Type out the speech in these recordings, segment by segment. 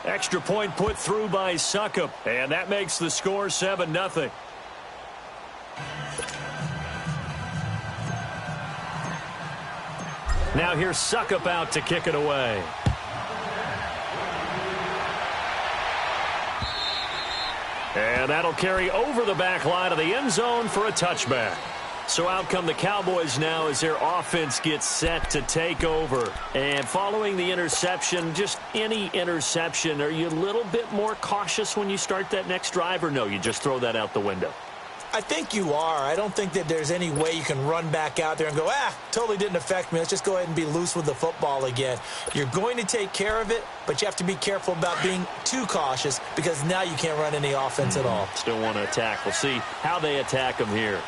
Extra point put through by Suckup, and that makes the score 7-0. Now here's Suckup out to kick it away. And that'll carry over the back line of the end zone for a touchback. So out come the Cowboys now as their offense gets set to take over. And following the interception, just any interception, are you a little bit more cautious when you start that next drive, or no, you just throw that out the window? I think you are. I don't think that there's any way you can run back out there and go, totally didn't affect me. Let's just go ahead and be loose with the football again. You're going to take care of it, but you have to be careful about being too cautious because now you can't run any offense at all. Still want to attack. We'll see how they attack them here.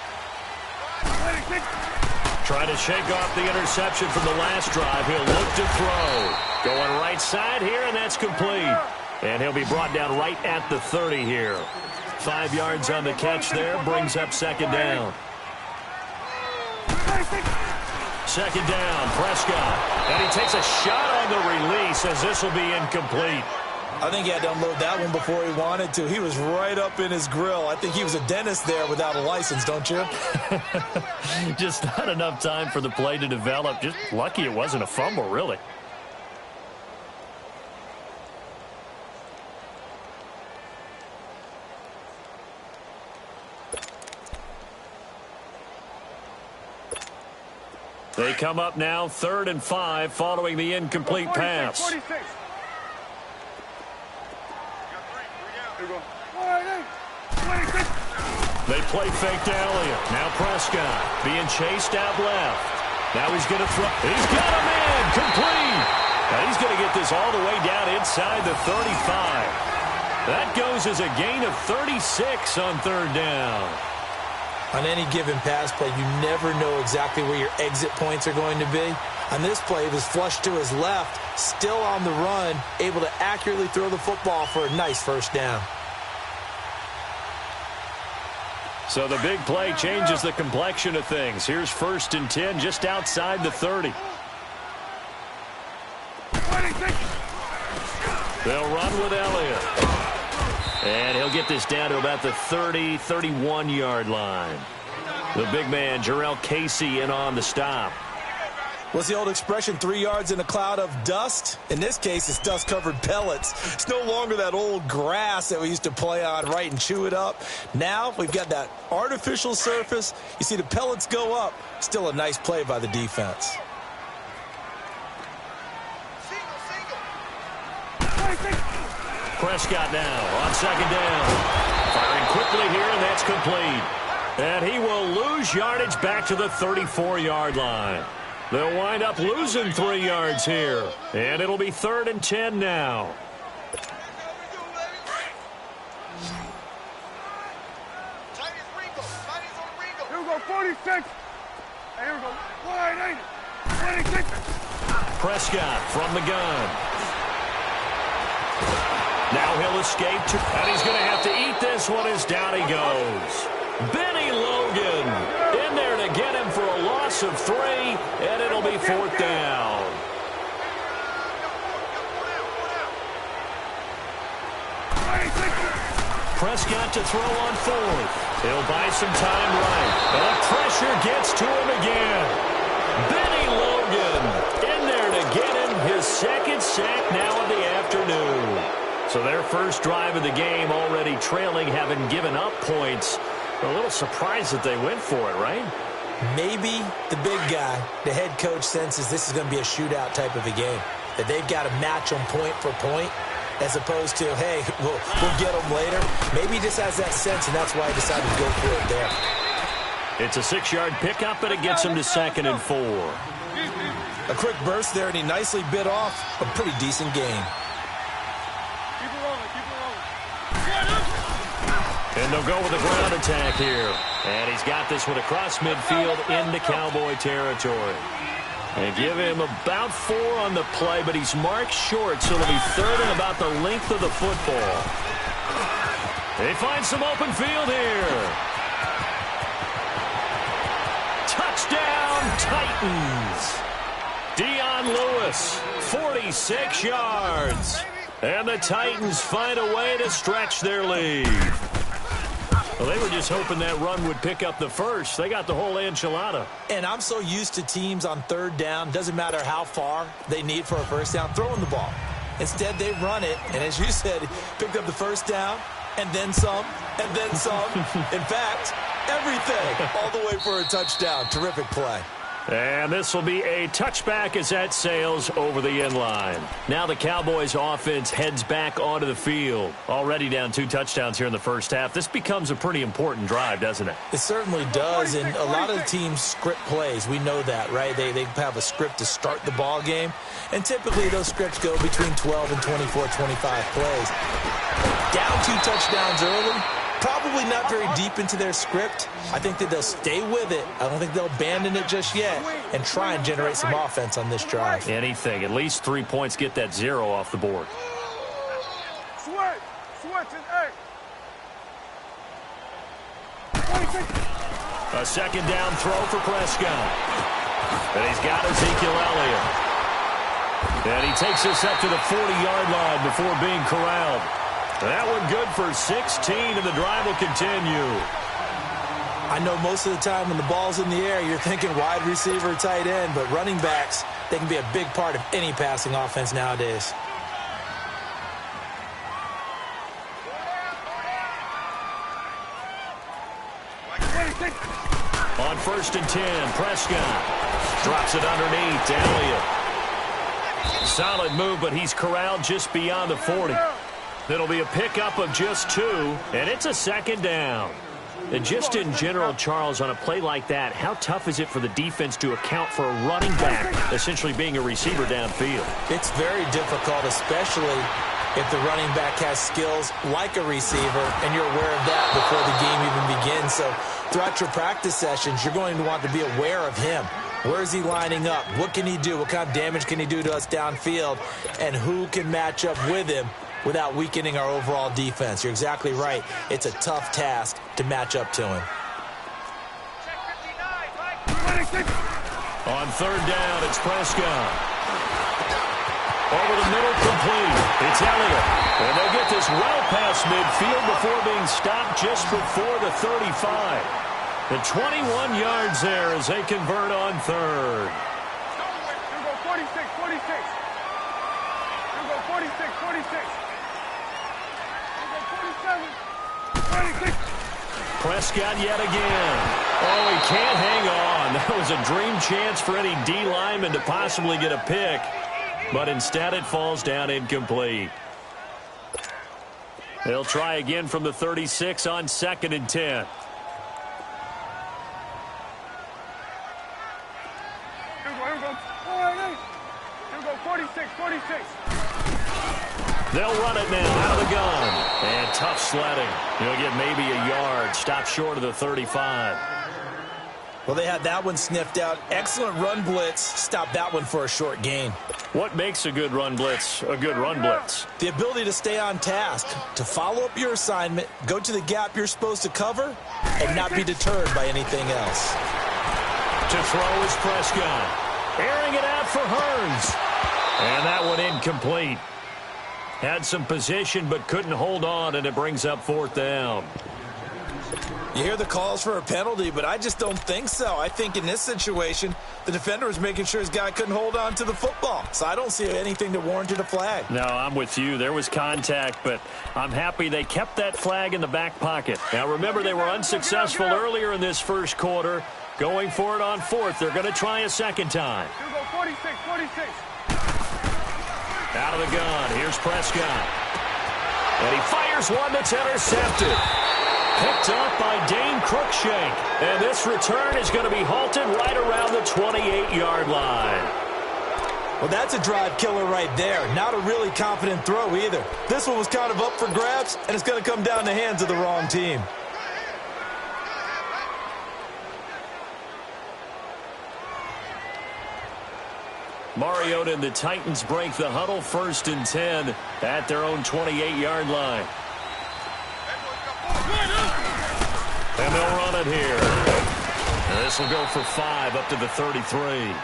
Trying to shake off the interception from the last drive. He'll look to throw. Going right side here, and that's complete. And he'll be brought down right at the 30 here. 5 yards on the catch there, brings up second down. Second down, Prescott. And he takes a shot on the release as this will be incomplete. I think he had to unload that one before he wanted to. He was right up in his grill. I think he was a dentist there without a license, don't you? Just not enough time for the play to develop. Just lucky it wasn't a fumble, really. They come up now 3rd and 5 following the incomplete pass. 46. They play fake to Elliott. Now Prescott being chased out left. Now he's going to throw. He's got him in. Complete. Now he's going to get this all the way down inside the 35. That goes as a gain of 36 on 3rd down. On any given pass play, you never know exactly where your exit points are going to be. On this play, it was flushed to his left, still on the run, able to accurately throw the football for a nice first down. So the big play changes the complexion of things. Here's 1st and 10 just outside the 30. They'll run with Elliott. And he'll get this down to about the 30, 31-yard line. The big man, Jarrell Casey, in on the stop. What's the old expression, 3 yards in a cloud of dust? In this case, it's dust-covered pellets. It's no longer that old grass that we used to play on, right, and chew it up. Now we've got that artificial surface. You see the pellets go up. Still a nice play by the defense. Prescott now on 2nd down. Firing quickly here, and that's complete. And he will lose yardage back to the 34-yard line. They'll wind up losing 3 yards here. And it'll be 3rd and 10 now. Here we go, 46. Hey, here we go, wide 26. Prescott from the gun. Now he'll escape, and he's going to have to eat this one as down he goes. Benny Logan in there to get him for a loss of 3, and it'll be 4th down. Prescott to throw on 4th. He'll buy some time right. The pressure gets to him again. Benny Logan in there to get him his 2nd sack now of the afternoon. So their first drive of the game already trailing, having given up points. A little surprised that they went for it, right? Maybe the big guy, the head coach, senses this is going to be a shootout type of a game. That they've got to match them point for point, as opposed to, hey, we'll get them later. Maybe he just has that sense, and that's why he decided to go for it there. It's a 6-yard pickup, and it gets him to 2nd and 4. A quick burst there, and he nicely bit off a pretty decent game. And they'll go with the ground attack here. And he's got this one across midfield into Cowboy territory. They give him about 4 on the play, but he's marked short, so it'll be 3rd and about the length of the football. They find some open field here. Touchdown, Titans. Dion Lewis, 46 yards. And the Titans find a way to stretch their lead. Well, they were just hoping that run would pick up the first. They got the whole enchilada. And I'm so used to teams on third down, doesn't matter how far they need for a first down, throwing the ball. Instead, they run it, and as you said, picked up the first down, and then some, and then some. In fact, everything, all the way for a touchdown. Terrific play. And this will be a touchback as that sails over the end line. Now the Cowboys offense heads back onto the field. Already down 2 touchdowns here in the first half. This becomes a pretty important drive, doesn't it? It certainly does, and a lot of teams script plays. We know that, right? They have a script to start the ball game, and typically those scripts go between 12 and 24, 25 plays. Down 2 touchdowns early. Probably not very deep into their script. I think that they'll stay with it. I don't think they'll abandon it just yet and try and generate some offense on this drive. Anything. At least 3 points, get that 0 off the board. Switch and A second down throw for Prescott. And he's got Ezekiel Elliott. And he takes us up to the 40-yard line before being corralled. That one good for 16, and the drive will continue. I know most of the time when the ball's in the air, you're thinking wide receiver, tight end, but running backs, they can be a big part of any passing offense nowadays. On 1st and 10, Prescott drops it underneath to Elliott. Solid move, but he's corralled just beyond the 40. It'll be a pickup of just 2, and it's a second down. And just in general, Charles, on a play like that, how tough is it for the defense to account for a running back essentially being a receiver downfield? It's very difficult, especially if the running back has skills like a receiver, and you're aware of that before the game even begins. So throughout your practice sessions, you're going to want to be aware of him. Where is he lining up? What can he do? What kind of damage can he do to us downfield? And who can match up with him without weakening our overall defense? You're exactly right. It's a tough task to match up to him. On 3rd down, it's Prescott. Over the middle, complete. It's Elliott. And they'll get this well past midfield before being stopped just before the 35. The 21 yards there as they convert on 3rd. Here we go, 46, 46. Here we go, 46, 46. Here we go, 47, 46. Prescott yet again. Oh, he can't hang on. That was a dream chance for any D lineman to possibly get a pick. But instead it falls down incomplete. They'll try again from the 36 on 2nd and 10. Here we go, here we go. Here we go, 46, 46. They'll run it now out of the gun. And tough sledding. He'll get maybe a yard. Stop short of the 35. Well, they had that one sniffed out. Excellent run blitz. Stop that one for a short gain. What makes a good run blitz a good run blitz? The ability to stay on task, to follow up your assignment, go to the gap you're supposed to cover, and not be deterred by anything else. To throw is Prescott. Airing it out for Hearns. And that one incomplete. Had some position but couldn't hold on, and it brings up 4th down. You hear the calls for a penalty, but I just don't think so. I think in this situation, the defender was making sure his guy couldn't hold on to the football. So I don't see anything that warranted a flag. No, I'm with you. There was contact, but I'm happy they kept that flag in the back pocket. Now, remember, they were unsuccessful earlier in this first quarter. Going for it on 4th. They're going to try a second time. Here we go, 46, 46. Out of the gun. Here's Prescott. And he fires one that's intercepted. Picked up by Dane Cruikshank. And this return is going to be halted right around the 28-yard line. Well, that's a drive killer right there. Not a really confident throw either. This one was kind of up for grabs, and it's going to come down the hands of the wrong team. Mariota and the Titans break the huddle, 1st and 10 at their own 28-yard line. And they'll run it here. And this will go for 5 up to the 33.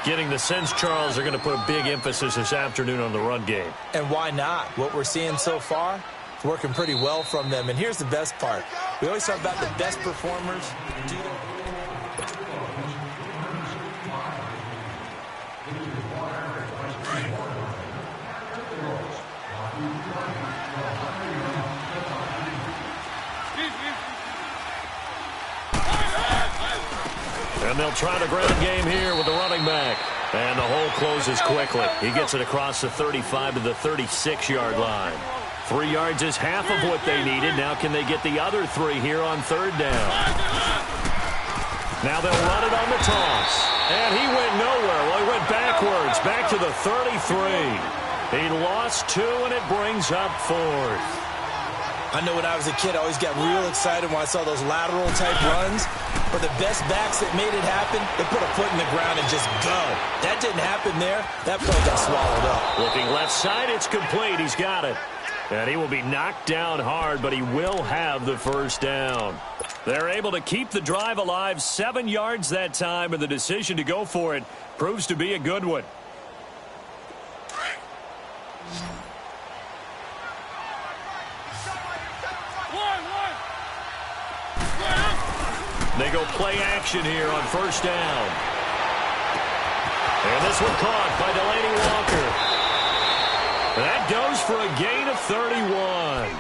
Getting the sense, Charles, they're going to put a big emphasis this afternoon on the run game. And why not? What we're seeing so far, it's working pretty well from them. And here's the best part. We always talk about the best performers do their... And they'll try the ground game here with the running back. And the hole closes quickly. He gets it across the 35 to the 36-yard line. 3 yards is half of what they needed. Now can they get the other 3 here on third down? Now they'll run it on the toss. And he went nowhere. Well, he went backwards, back to the 33. He lost 2, and it brings up 4th. I know when I was a kid, I always got real excited when I saw those lateral-type runs. But the best backs that made it happen, they put a foot in the ground and just go. That didn't happen there. That play got swallowed up. Looking left side, it's complete. He's got it. And he will be knocked down hard, but he will have the first down. They're able to keep the drive alive, 7 yards that time, and the decision to go for it proves to be a good one. They go play action here on first down. And this one caught by Delaney Walker. That goes for a gain of 31.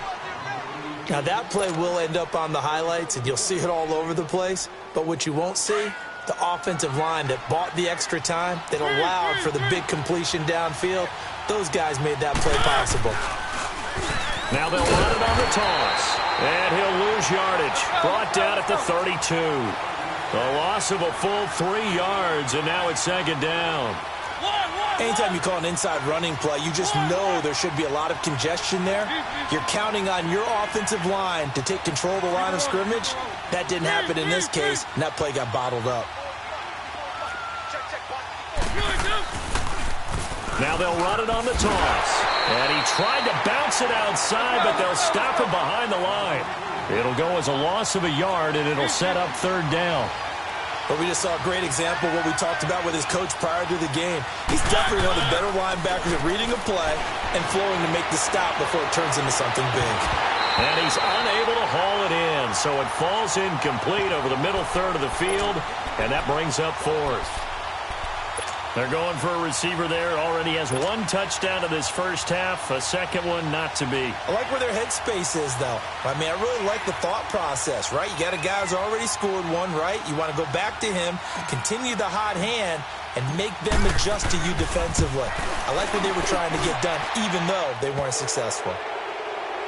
Now that play will end up on the highlights, and you'll see it all over the place. But what you won't see, the offensive line that bought the extra time, that allowed for the big completion downfield, those guys made that play possible. Now they'll run it on the toss. And he'll lose yardage. Brought down at the 32. A loss of a full 3 yards, and now it's second down. Anytime you call an inside running play, you just know there should be a lot of congestion there. You're counting on your offensive line to take control of the line of scrimmage. That didn't happen in this case, and that play got bottled up. Now they'll run it on the toss. And he tried to bounce it outside, but they'll stop him behind the line. It'll go as a loss of a yard, and it'll set up third down. But we just saw a great example of what we talked about with his coach prior to the game. He's definitely one of the better linebackers at reading a play and flowing to make the stop before it turns into something big. And he's unable to haul it in, so it falls incomplete over the middle third of the field, and that brings up 4th. They're going for a receiver there. Already has 1 touchdown in this first half. A second one not to be. I like where their headspace is, though. I mean, I really like the thought process, right? You got a guy who's already scored 1, right? You want to go back to him, continue the hot hand, and make them adjust to you defensively. I like what they were trying to get done, even though they weren't successful.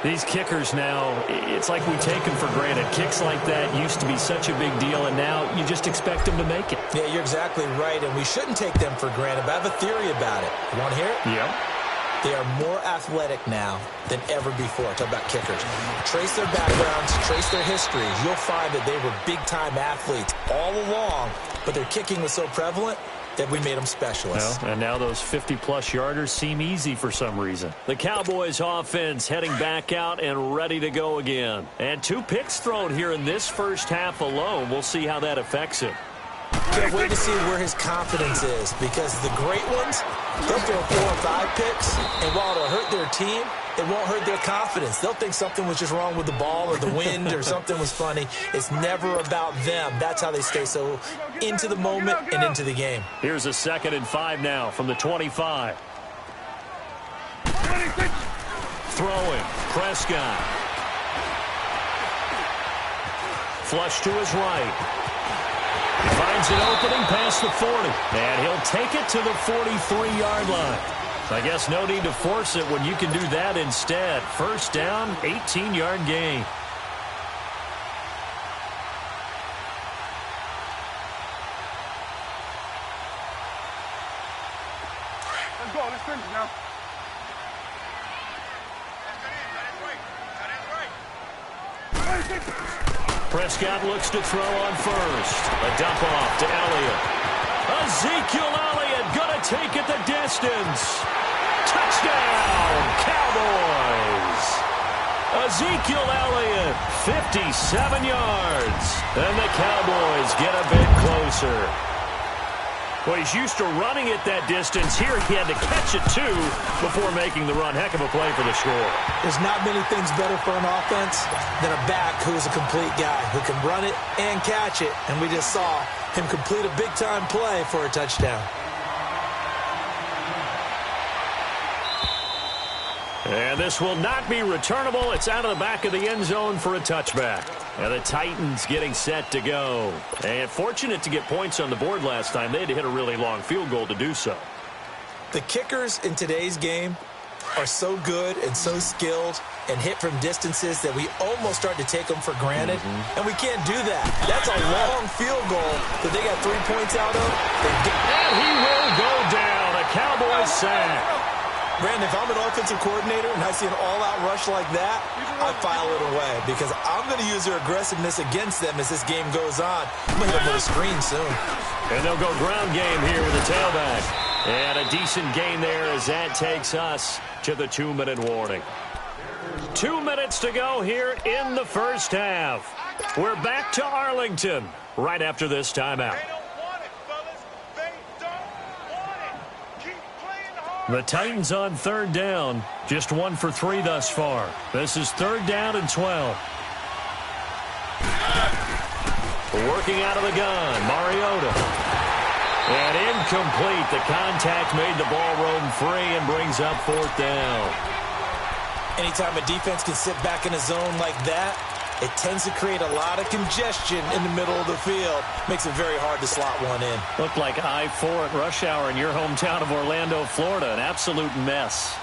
These kickers now, it's like we take them for granted. Kicks like that used to be such a big deal, and now you just expect them to make it. Yeah, you're exactly right, and we shouldn't take them for granted, but I have a theory about it. You want to hear it? Yeah. They are more athletic now than ever before. Talk about kickers. Trace their backgrounds, trace their histories. You'll find that they were big-time athletes all along, but their kicking was so prevalent that we made them specialists. Well, and now those 50-plus yarders seem easy for some reason. The Cowboys offense heading back out and ready to go again. And 2 picks thrown here in this first half alone. We'll see how that affects him. Can't wait to see where his confidence is, because the great ones, they'll throw 4 or 5 picks, and while it'll hurt their team, it won't hurt their confidence. They'll think something was just wrong with the ball or the wind or something was funny. It's never about them. That's how they stay so into the moment and into the game. Here's a 2nd and 5 now from the 25. Throwing. Prescott. Flush to his right. He finds an opening past the 40. And he'll take it to the 43-yard line. I guess no need to force it when you can do that instead. First down, 18-yard gain. Let's go. Let's finish now. Prescott looks to throw on first. A dump off to Elliott. Ezekiel Elliott gonna take it the distance. Touchdown, Cowboys! Ezekiel Elliott, 57 yards. And the Cowboys get a bit closer. Well, he's used to running it that distance. Here he had to catch it, too, before making the run. Heck of a play for the score. There's not many things better for an offense than a back who's a complete guy who can run it and catch it. And we just saw him complete a big-time play for a touchdown. And this will not be returnable. It's out of the back of the end zone for a touchback. And the Titans getting set to go. And fortunate to get points on the board last time. They had to hit a really long field goal to do so. The kickers in today's game are so good and so skilled and hit from distances that we almost start to take them for granted. And we can't do that. That's a long field goal that they got 3 points out of. And he will go down. A Cowboys sack. Brandon, if I'm an offensive coordinator and I see an all-out rush like that, I file it away because I'm going to use their aggressiveness against them as this game goes on. I'm going to hit them with a screen soon. And they'll go ground game here with a tailback. And a decent gain there as that takes us to the 2-minute warning. 2 minutes to go here in the first half. We're back to Arlington right after this timeout. The Titans on third down, just 1 for 3 thus far. This is 3rd down and 12. Working out of the gun, Mariota. And incomplete. The contact made the ball roam free and brings up 4th down. Anytime a defense can sit back in a zone like that, it tends to create a lot of congestion in the middle of the field. Makes it very hard to slot one in. Looked like I-4 at rush hour in your hometown of Orlando, Florida. An absolute mess.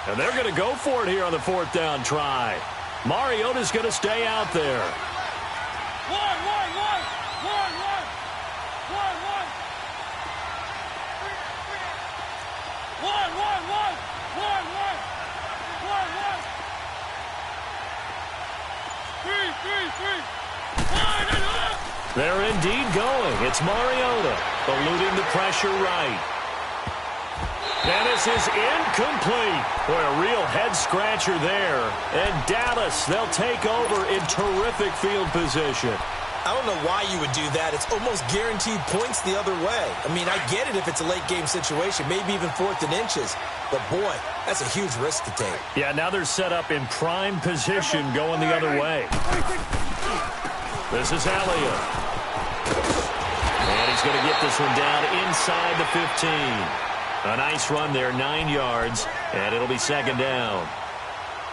And they're going to go for it here on the 4th down try. Mariota's going to stay out there. They're indeed going. It's Mariota eluding the pressure right. And this is incomplete. Boy, a real head-scratcher there. And Dallas, they'll take over in terrific field position. I don't know why you would do that. It's almost guaranteed points the other way. I mean, I get it if it's a late-game situation, maybe even 4th and inches. But, boy, that's a huge risk to take. Yeah, now they're set up in prime position going the other way. This is Elliott. And he's going to get this one down inside the 15. A nice run there, 9 yards, and it'll be 2nd down.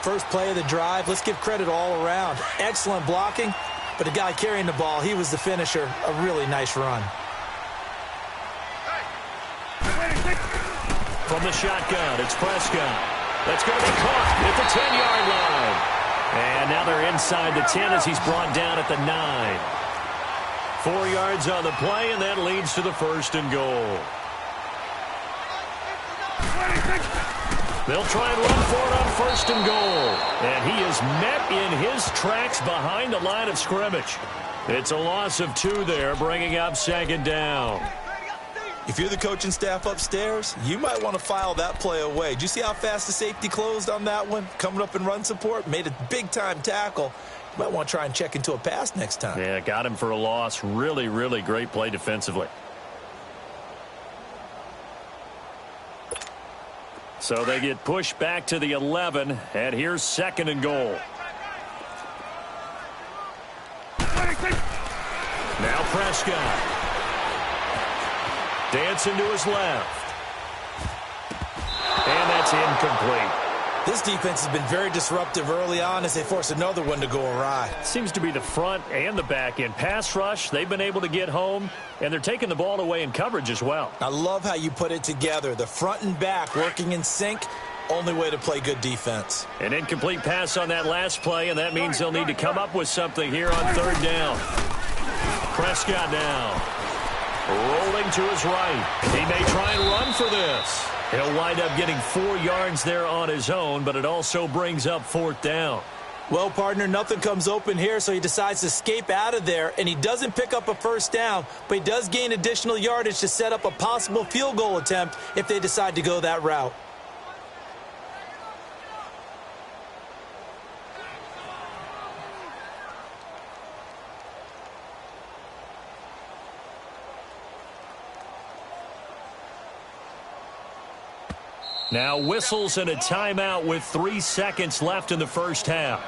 First play of the drive, let's give credit all around. Excellent blocking, but the guy carrying the ball, he was the finisher. A really nice run. From the shotgun, it's Prescott. That's going to be caught at the 10-yard line. And now they're inside the 10 as he's brought down at the 9. 4 yards on the play, and that leads to the 1st and goal. They'll try and run for it on 1st and goal. And he is met in his tracks behind the line of scrimmage. It's a loss of 2 there, bringing up 2nd down. If you're the coaching staff upstairs, you might want to file that play away. Did you see how fast the safety closed on that one? Coming up in run support, made a big-time tackle. You might want to try and check into a pass next time. Yeah, got him for a loss. Really, really great play defensively. So they get pushed back to the 11, and here's 2nd and goal. Now Prescott. Dancing to his left. And that's incomplete. This defense has been very disruptive early on as they force another one to go awry. Seems to be the front and the back end. Pass rush, they've been able to get home, and they're taking the ball away in coverage as well. I love how you put it together. The front and back working in sync, only way to play good defense. An incomplete pass on that last play, and that means they'll need to come up with something here on 3rd down. Prescott now. Rolling to his right. He may try and run for this. He'll wind up getting 4 yards there on his own, but it also brings up 4th down. Well, partner, nothing comes open here, so he decides to escape out of there, and he doesn't pick up a 1st down, but he does gain additional yardage to set up a possible field goal attempt if they decide to go that route. Now whistles and a timeout with 3 seconds left in the first half.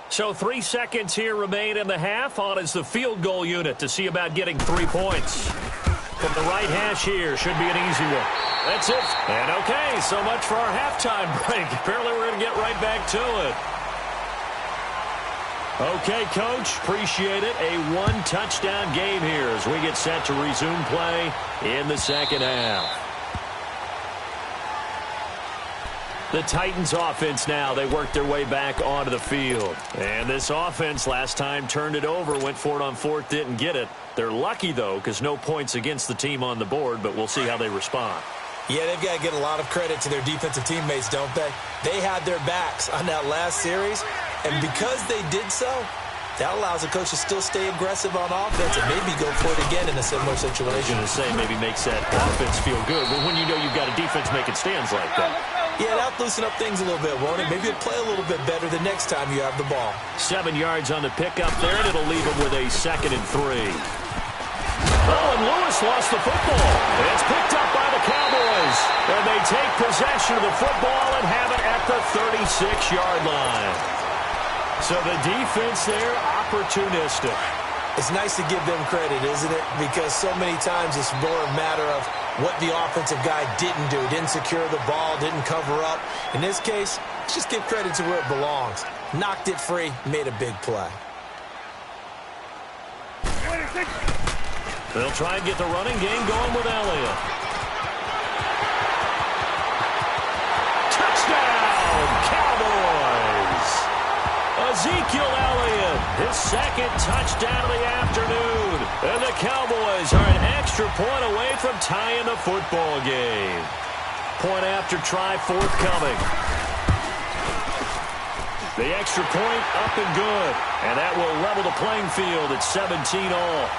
So 3 seconds here remain in the half. On is the field goal unit to see about getting 3 points. From the right hash here, should be an easy one. That's it. And okay, so much for our halftime break. Apparently we're going to get right back to it. Okay, Coach, appreciate it. A one-touchdown game here as we get set to resume play in the second half. The Titans offense now, they work their way back onto the field. And this offense last time turned it over, went for it on fourth, didn't get it. They're lucky, though, because no points against the team on the board, but we'll see how they respond. Yeah, they've got to get a lot of credit to their defensive teammates, don't they? They had their backs on that last series, and because they did so, that allows the coach to still stay aggressive on offense and maybe go for it again in a similar situation. I was going to say maybe makes that offense feel good, but when you know you've got a defense making stands like that. Yeah, that'll loosen up things a little bit, won't it? Maybe it'll play a little bit better the next time you have the ball. 7 yards on the pickup there, and it'll leave them with a 2nd and 3. Oh, and Lewis lost the football. It's picked up by the Cowboys. And they take possession of the football and have it at the 36-yard line. So the defense there, opportunistic. It's nice to give them credit, isn't it? Because so many times it's more a matter of what the offensive guy didn't do. Didn't secure the ball, didn't cover up. In this case, let's just give credit to where it belongs. Knocked it free, made a big play. They'll try and get the running game going with Elliott. Touchdown, Cowboys! Ezekiel Elliott, his 2nd touchdown of the afternoon. And the Cowboys are an extra point away from tying the football game. Point after try forthcoming. The extra point up and good. And that will level the playing field at 17 all.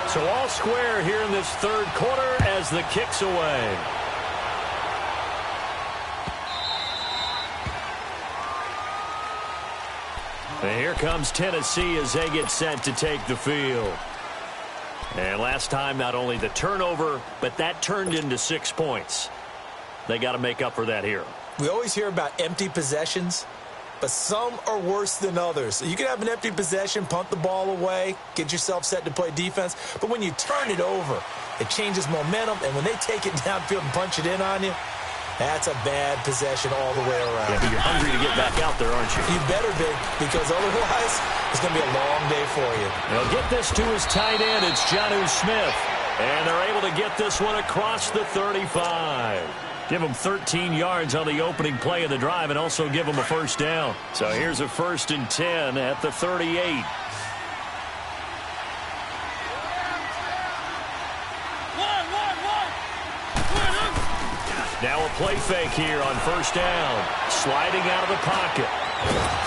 So all square here in this third quarter as the kick's away. And here comes Tennessee as they get set to take the field. And last time, not only the turnover, but that turned into 6 points. They got to make up for that here. We always hear about empty possessions, but some are worse than others. You can have an empty possession, punt the ball away, get yourself set to play defense, but when you turn it over, it changes momentum, and when they take it downfield and punch it in on you, that's a bad possession all the way around. Yeah, but you're hungry to get back out there, aren't you? You better be, because otherwise it's going to be a long day for you. They'll get this to his tight end. It's Jonnu Smith, and they're able to get this one across the 35. Give them 13 yards on the opening play of the drive and also give them a first down. So here's a 1st and 10 at the 38. Now a play fake here on 1st down. Sliding out of the pocket.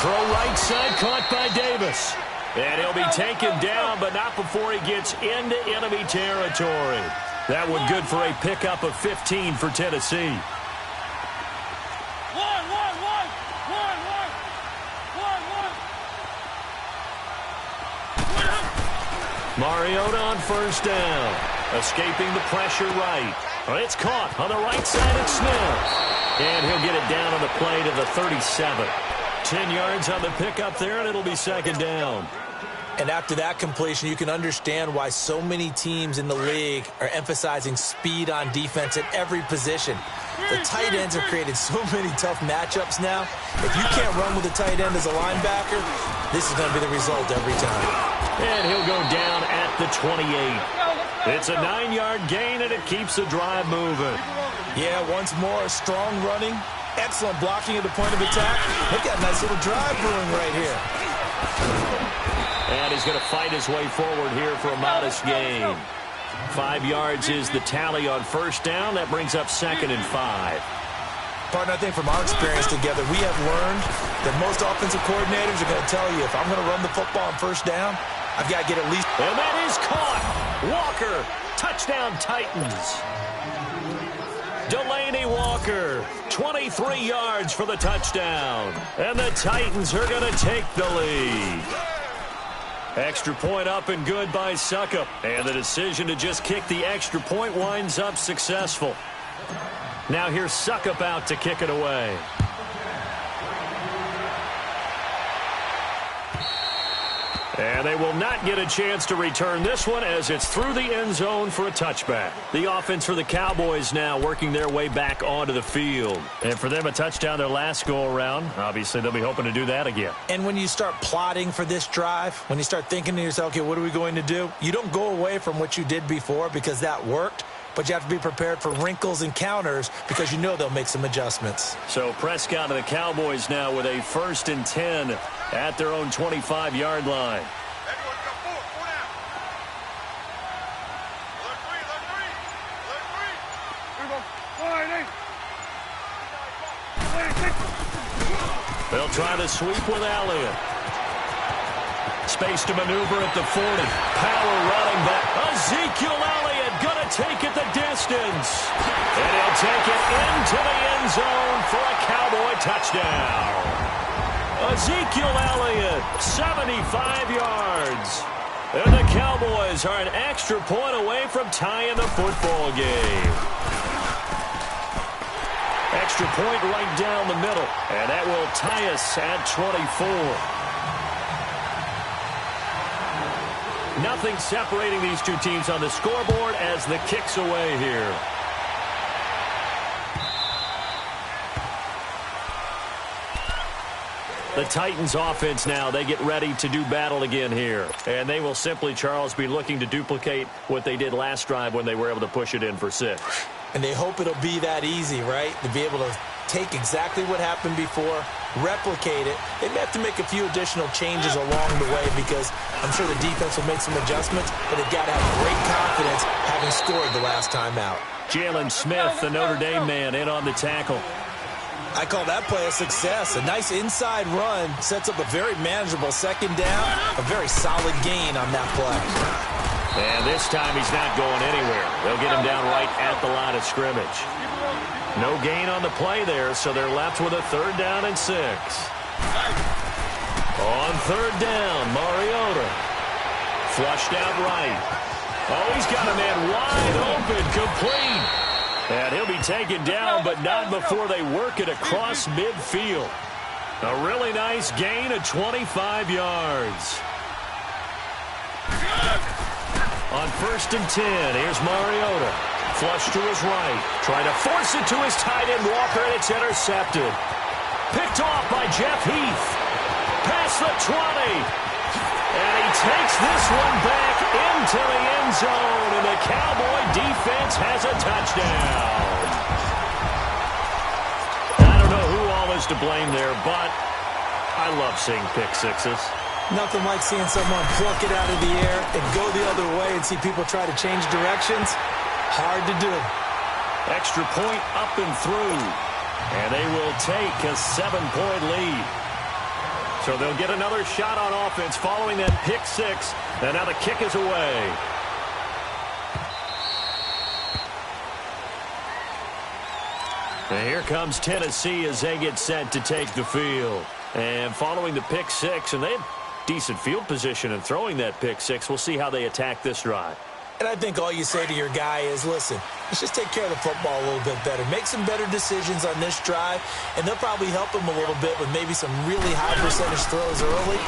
Throw right side caught by Davis. And he'll be taken down, but not before he gets into enemy territory. That one good for a pickup of 15 for Tennessee. Mariota on 1st down. Escaping the pressure right. It's caught on the right side of Smith. And he'll get it down on the play to the 37. 10 yards on the pickup there, and it'll be 2nd down. And after that completion, you can understand why so many teams in the league are emphasizing speed on defense at every position. The tight ends have created so many tough matchups now. If you can't run with a tight end as a linebacker, this is going to be the result every time. And he'll go down at the 28. It's a 9-yard gain, and it keeps the drive moving. Yeah, once more, strong running, excellent blocking at the point of attack. They've got a nice little drive brewing right here. And he's going to fight his way forward here for a modest gain. 5 yards is the tally on 1st down. That brings up 2nd and 5. Partner, I think from our experience together, we have learned that most offensive coordinators are going to tell you, if I'm going to run the football on 1st down, I've got to get at least... And that is caught. Walker, touchdown Titans. Delaney Walker, 23 yards for the touchdown. And the Titans are going to take the lead. Extra point up and good by Suckup. And the decision to just kick the extra point winds up successful. Now here's Suckup out to kick it away. And they will not get a chance to return this one as it's through the end zone for a touchback. The offense for the Cowboys now working their way back onto the field. And for them, a touchdown their last go-around. Obviously, they'll be hoping to do that again. And when you start plotting for this drive, when you start thinking to yourself, okay, what are we going to do? You don't go away from what you did before because that worked. But you have to be prepared for wrinkles and counters because you know they'll make some adjustments. So Prescott and the Cowboys now with a 1st and 10 at their own 25-yard line. They'll try to sweep with Elliott. Space to maneuver at the 40. Power running back. Ezekiel Elliott going to take it the distance. And he'll take it into the end zone for a Cowboy touchdown. Ezekiel Elliott, 75 yards. And the Cowboys are an extra point away from tying the football game. Extra point right down the middle. And that will tie us at 24. Nothing separating these two teams on the scoreboard as the kick's away here. The Titans offense now, they get ready to do battle again here. And they will simply, Charles, be looking to duplicate what they did last drive when they were able to push it in for 6. And they hope it'll be that easy, right? To be able to take exactly what happened before, replicate it. They may have to make a few additional changes along the way because I'm sure the defense will make some adjustments, but they've got to have great confidence having scored the last time out. Jalen Smith, the Notre Dame man, in on the tackle. I call that play a success. A nice inside run sets up a very manageable 2nd down, a very solid gain on that play. And this time he's not going anywhere. They'll get him down right at the line of scrimmage. No gain on the play there, so they're left with a 3rd down and 6. On 3rd down, Mariota. Flushed out right. Oh, he's got a man wide open, complete. And he'll be taken down, but not before they work it across midfield. A really nice gain of 25 yards. On 1st and 10, here's Mariota. Flush to his right. Trying to force it to his tight end, Walker, and it's intercepted. Picked off by Jeff Heath. Past the 20. And he takes this one back into the end zone, and the Cowboy defense has a touchdown. I don't know who all is to blame there, but I love seeing pick sixes. Nothing like seeing someone pluck it out of the air and go the other way and see people try to change directions. Hard to do. Extra point up and through. And they will take a 7-point lead. So they'll get another shot on offense following that pick 6. And now the kick is away. And here comes Tennessee as they get set to take the field. And following the pick 6, and they have decent field position in throwing that pick 6. We'll see how they attack this drive. And I think all you say to your guy is, listen, let's just take care of the football a little bit better. Make some better decisions on this drive, and they'll probably help him a little bit with maybe some really high percentage throws early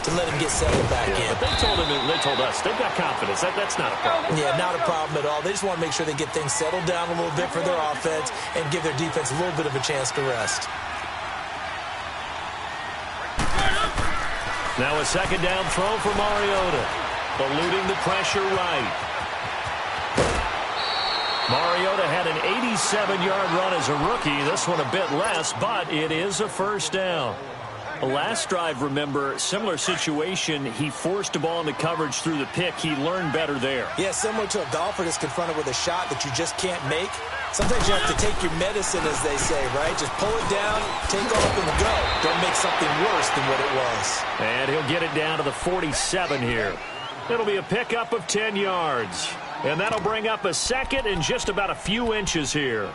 to let him get settled back in. But they told us, they've got confidence. That's not a problem. Yeah, not a problem at all. They just want to make sure they get things settled down a little bit for their offense and give their defense a little bit of a chance to rest. Now a 2nd down throw for Mariota. Eluding the pressure right. Mariota had an 87-yard run as a rookie. This one a bit less, but it is a 1st down. The last drive, remember, similar situation. He forced a ball into coverage through the pick. He learned better there. Yeah, similar to a golfer that's confronted with a shot that you just can't make. Sometimes you have to take your medicine, as they say, right? Just pull it down, take off, and go. Don't make something worse than what it was. And he'll get it down to the 47 here. It'll be a pickup of 10 yards. And that'll bring up a 2nd and just about a few inches here.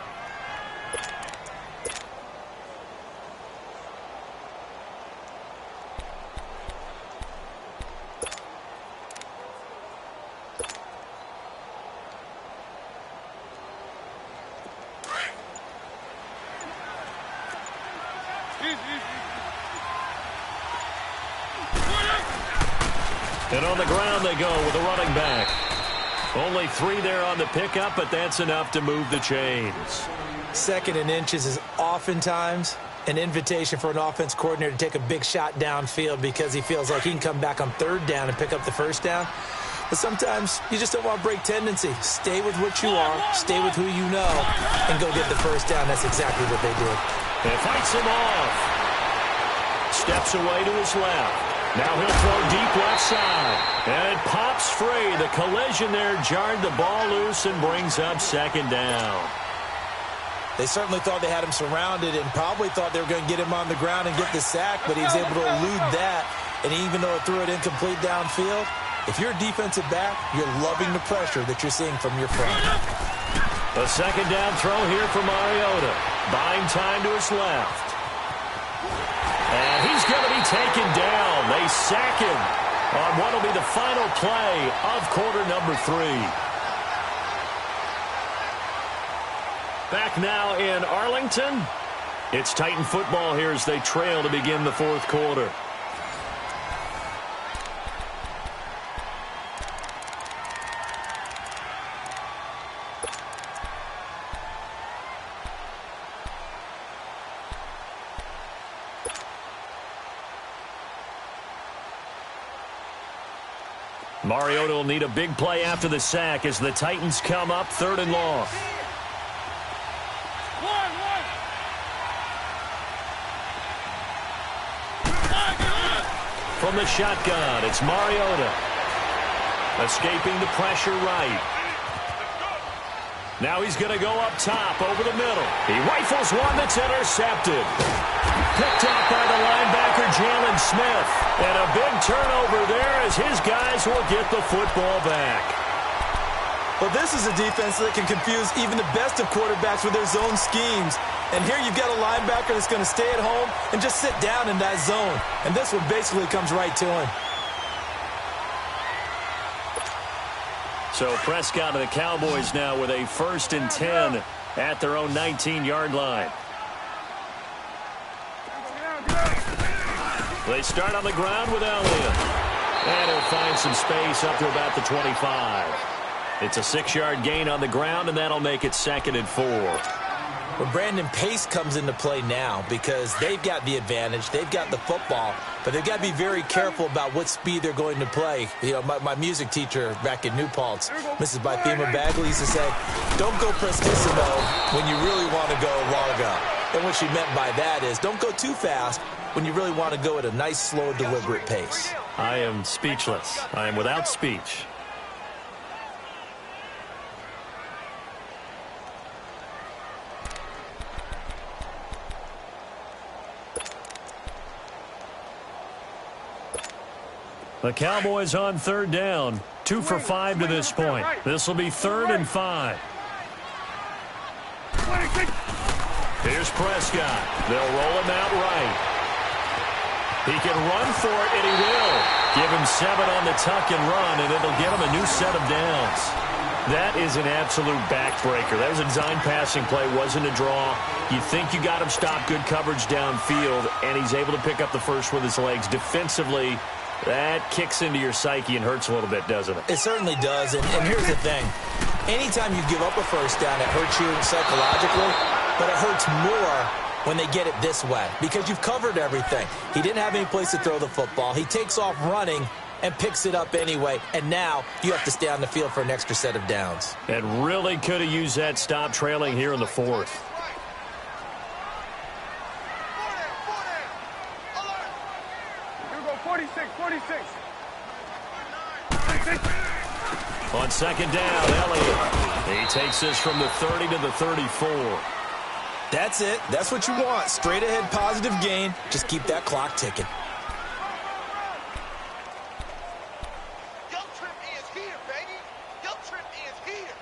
And on the ground they go with a running back. Only 3 there on the pickup, but that's enough to move the chains. 2nd and inches is oftentimes an invitation for an offense coordinator to take a big shot downfield because he feels like he can come back on 3rd down and pick up the 1st down. But sometimes you just don't want to break tendency. Stay with what you are, stay with who you know, and go get the 1st down. That's exactly what they did. And fights him off. Steps away to his left. Now he'll throw deep left side. And it pops free. The collision there jarred the ball loose and brings up 2nd down. They certainly thought they had him surrounded and probably thought they were going to get him on the ground and get the sack, but he was able to elude that. And even though it threw it incomplete downfield, if you're a defensive back, you're loving the pressure that you're seeing from your front. A 2nd down throw here for Mariota. Buying time to his left. And he's going to be taken down. They sack him on what will be the final play of quarter number 3. Back now in Arlington. It's Titan football here as they trail to begin the 4th quarter. Mariota will need a big play after the sack as the Titans come up 3rd and long. From the shotgun, it's Mariota. Escaping the pressure right. Now he's going to go up top over the middle. He rifles one that's intercepted. Picked up by the linebacker, Jalen Smith. And a big turnover there as his guys will get the football back. Well, this is a defense that can confuse even the best of quarterbacks with their zone schemes. And here you've got a linebacker that's going to stay at home and just sit down in that zone. And this one basically comes right to him. So Prescott and the Cowboys now with a 1st and 10 at their own 19-yard line. They start on the ground with Elliott. And he'll find some space up to about the 25. It's a 6-yard gain on the ground, and that'll make it 2nd and 4. Well, Brandon, pace comes into play now because they've got the advantage. They've got the football, but they've got to be very careful about what speed they're going to play. You know, my music teacher back in New Paltz, Mrs. Bythema Bagley, used to say, don't go prestissimo when you really want to go largo. And what she meant by that is don't go too fast when you really want to go at a nice, slow, deliberate pace. I am speechless. I am without speech. The Cowboys on 3rd down. 2 for 5 to this point. This will be 3rd and 5. Here's Prescott. They'll roll him out right. He can run for it, and he will. Give him 7 on the tuck and run, and it'll get him a new set of downs. That is an absolute backbreaker. That was a design passing play, wasn't a draw. You think you got him stopped, good coverage downfield, and he's able to pick up the first with his legs. Defensively, that kicks into your psyche and hurts a little bit, doesn't it? It certainly does, and here's the thing. Anytime you give up a 1st down, it hurts you psychologically, but it hurts more when they get it this way because you've covered everything. He didn't have any place to throw the football. He takes off running and picks it up anyway, and now you have to stay on the field for an extra set of downs. And really could have used that stop trailing here in the 4th. You go 46, 46. On 2nd down, Elliott. He takes this from the 30 to the 34. That's it. That's what you want. Straight ahead positive gain. Just keep that clock ticking. Your trip is here, baby. Your trip is here.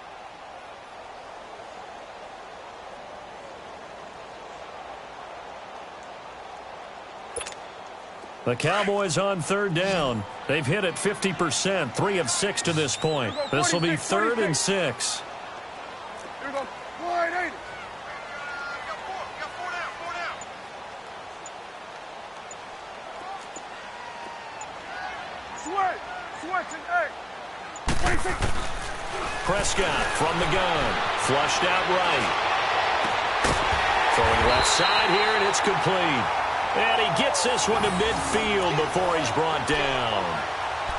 The Cowboys on 3rd down. They've hit it 50%, 3 of 6 to this point. This will be 3rd and 6. Here we go. 180. Got four down. Sweat. Prescott from the gun. Flushed out right. Throwing left side here, and it's complete. And he gets this one to midfield before he's brought down.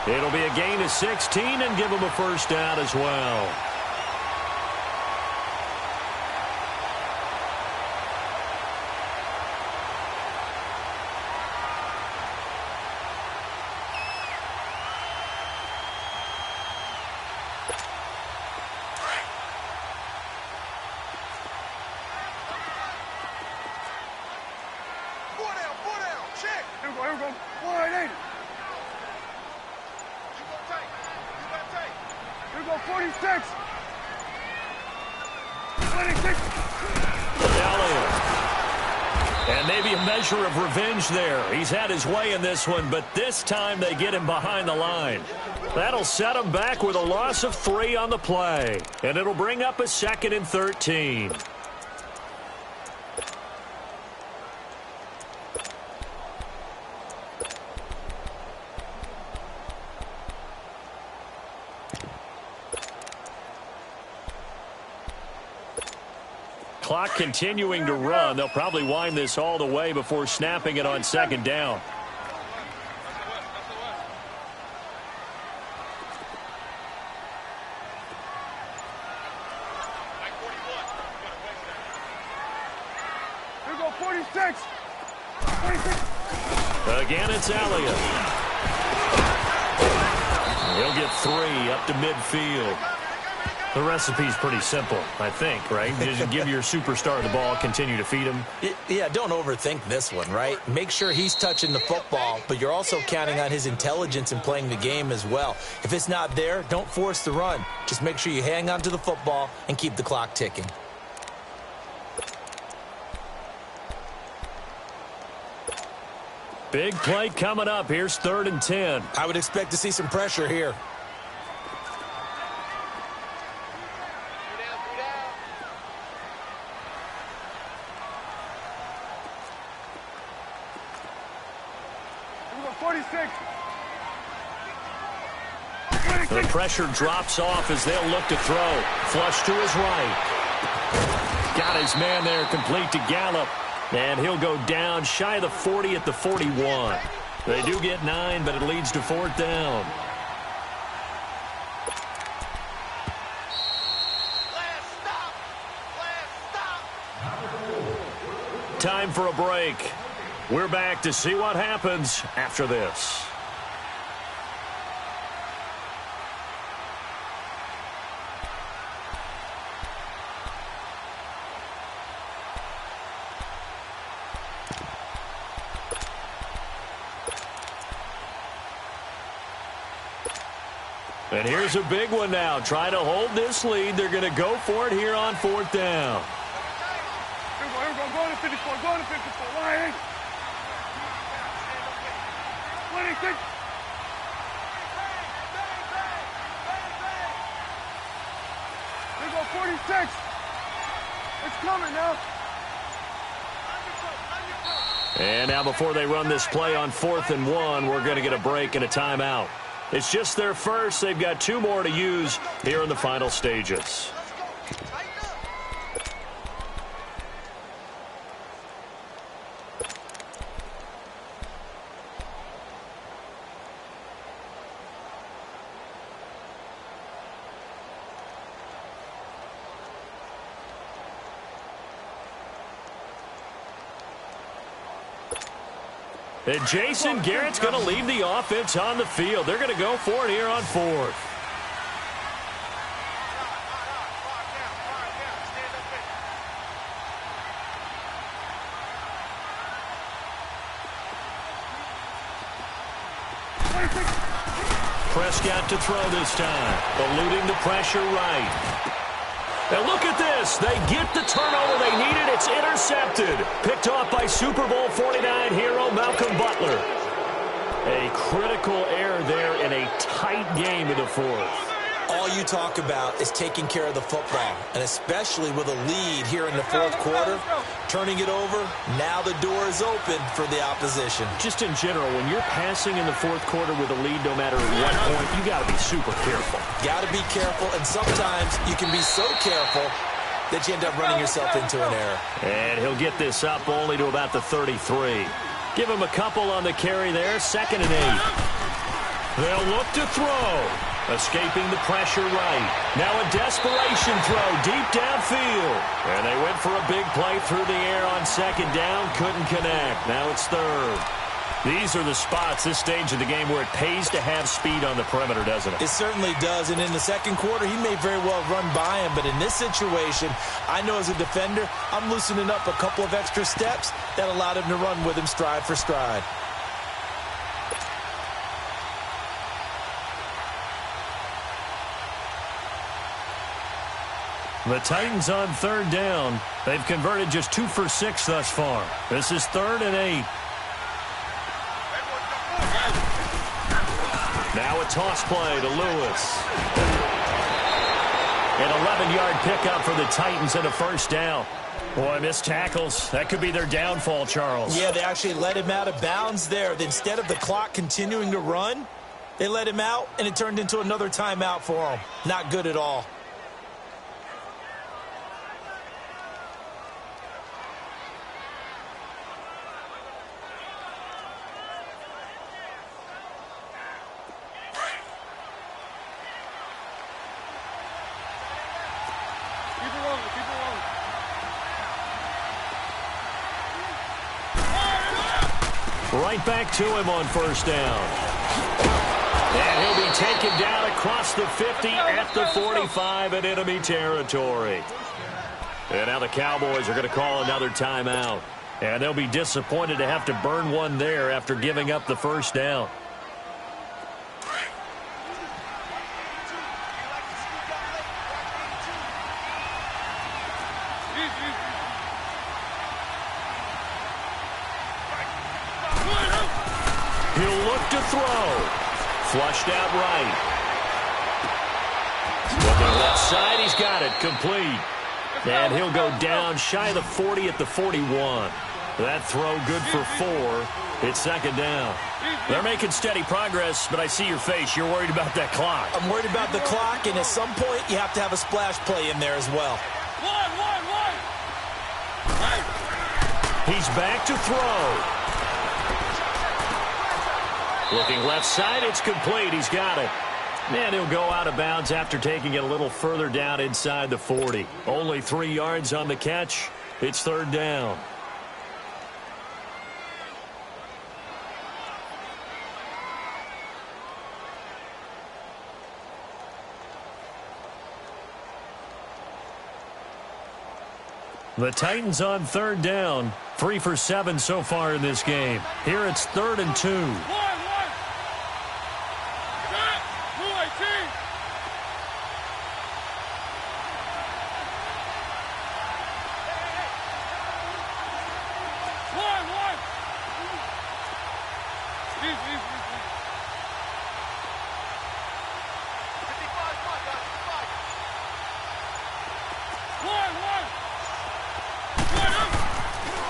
It'll be a gain of 16 and give him a first down as well. Here we go. 180. Here we go, 46. 26. And maybe a measure of revenge there. He's had his way in this one, but this time they get him behind the line. That'll set him back with a loss of 3 on the play. And it'll bring up a 2nd and 13. Clock continuing to run. They'll probably wind this all the way before snapping it on 2nd down. Here we go, 46. 46. Again, it's Elliott. He'll get 3 up to midfield. The recipe's pretty simple, I think, right? Just give your superstar the ball, continue to feed him. Yeah, don't overthink this one, right? Make sure he's touching the football, but you're also counting on his intelligence in playing the game as well. If it's not there, don't force the run. Just make sure you hang on to the football and keep the clock ticking. Big play coming up. Here's 3rd and 10. I would expect to see some pressure here. The pressure drops off as they'll look to throw. Flush to his right. Got his man there complete to Gallup. And he'll go down shy of the 40 at the 41. They do get 9, but it leads to 4th down. Time for a break. We're back to see what happens after this. And here's a big one now. Trying to hold this lead. They're going to go for it here on 4th down. Here we go. Going to 54. Going to 54. Line 26. Here we go. 46. It's coming now. And now before they run this play on 4th and 1, we're going to get a break and a timeout. It's just their first. They've got 2 more to use here in the final stages. And Jason Garrett's going to leave the offense on the field. They're going to go for it here on 4th. Prescott to throw this time. Eluding the pressure right. And look at this. They get the turnover they needed. It's intercepted. Picked off by Super Bowl 49 hero Malcolm Butler. A critical error there in a tight game in the 4th. All you talk about is taking care of the football, and especially with a lead here in the fourth quarter, turning it over, now the door is open for the opposition. Just in general, when you're passing in the fourth quarter with a lead, no matter at what point, you got to be super careful. Got to be careful, and sometimes you can be so careful that you end up running yourself into an error. And he'll get this up only to about the 33. Give him a couple on the carry there, 2nd and 8. They'll look to throw. Escaping the pressure right. Now a desperation throw deep downfield. And they went for a big play through the air on 2nd down. Couldn't connect. Now it's 3rd. These are the spots, this stage of the game, where it pays to have speed on the perimeter, doesn't it? It certainly does. And in the second quarter, he may very well run by him. But in this situation, I know as a defender, I'm loosening up a couple of extra steps that allowed him to run with him stride for stride. The Titans on 3rd down. They've converted just 2 for 6 thus far. This is 3rd and 8. Now a toss play to Lewis. An 11-yard pickup for the Titans and a 1st down. Boy, missed tackles. That could be their downfall, Charles. Yeah, they actually let him out of bounds there. Instead of the clock continuing to run, they let him out, and it turned into another timeout for him. Not good at all. Right back to him on 1st down. And he'll be taken down across the 50 at the 45 in enemy territory. And now the Cowboys are going to call another timeout. And they'll be disappointed to have to burn one there after giving up the 1st down. He'll look to throw. Flushed out right. Looking left side, he's got it. Complete. And he'll go down shy of the 40 at the 41. That throw good for 4. It's 2nd down. They're making steady progress, but I see your face. You're worried about that clock. I'm worried about the clock, and at some point, you have to have a splash play in there as well. He's back to throw. Looking left side, it's complete. He's got it. And he'll go out of bounds after taking it a little further down inside the 40. Only 3 yards on the catch. It's 3rd down. The Titans on 3rd down. 3 for 7 so far in this game. Here it's 3rd and 2.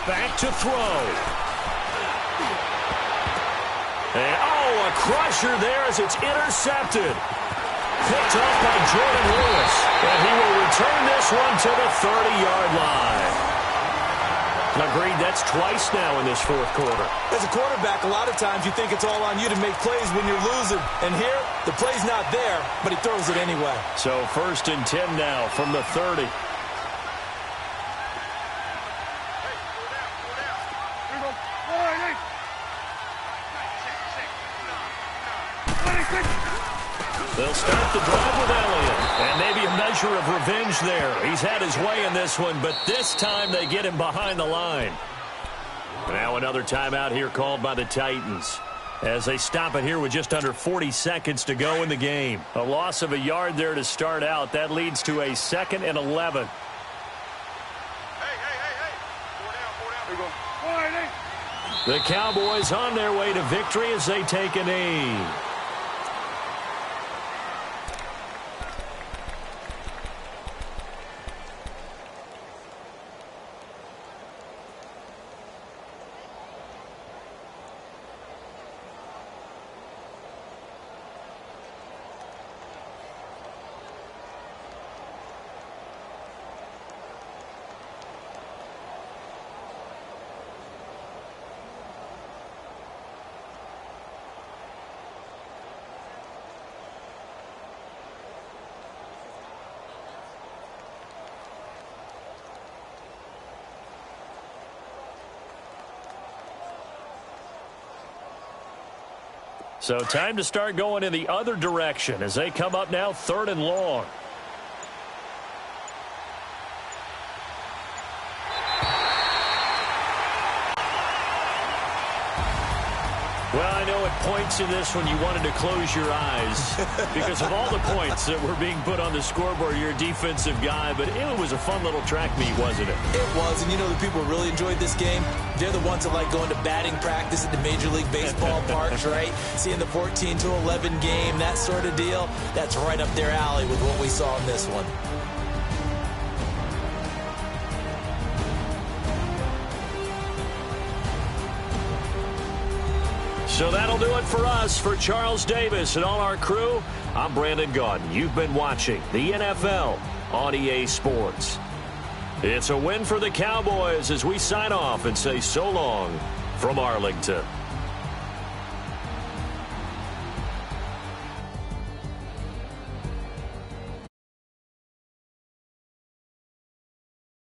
Back to throw. And, a crusher there as it's intercepted. Picked off by Jordan Lewis. And he will return this one to the 30-yard line. Agreed, that's twice now in this fourth quarter. As a quarterback, a lot of times you think it's all on you to make plays when you're losing. And here, the play's not there, but he throws it anyway. So 1st and 10 now from the 30. They'll start the drive with Elliott. And maybe a measure of revenge there. He's had his way in this one, but this time they get him behind the line. Now another timeout here called by the Titans, as they stop it here with just under 40 seconds to go in the game. A loss of a yard there to start out. That leads to a 2nd and 11. The Cowboys on their way to victory as they take a knee. So time to start going in the other direction as they come up now 3rd and long. Well, I know it points in this when you wanted to close your eyes because of all the points that were being put on the scoreboard. You're a defensive guy, but it was a fun little track meet, wasn't it? It was, and you know the people who really enjoyed this game? They're the ones that like going to batting practice at the Major League Baseball parks, right? Seeing the 14-11 game, that sort of deal. That's right up their alley with what we saw in this one. So that'll do it for us. For Charles Davis and all our crew, I'm Brandon Gaudin. You've been watching the NFL on EA Sports. It's a win for the Cowboys as we sign off and say so long from Arlington.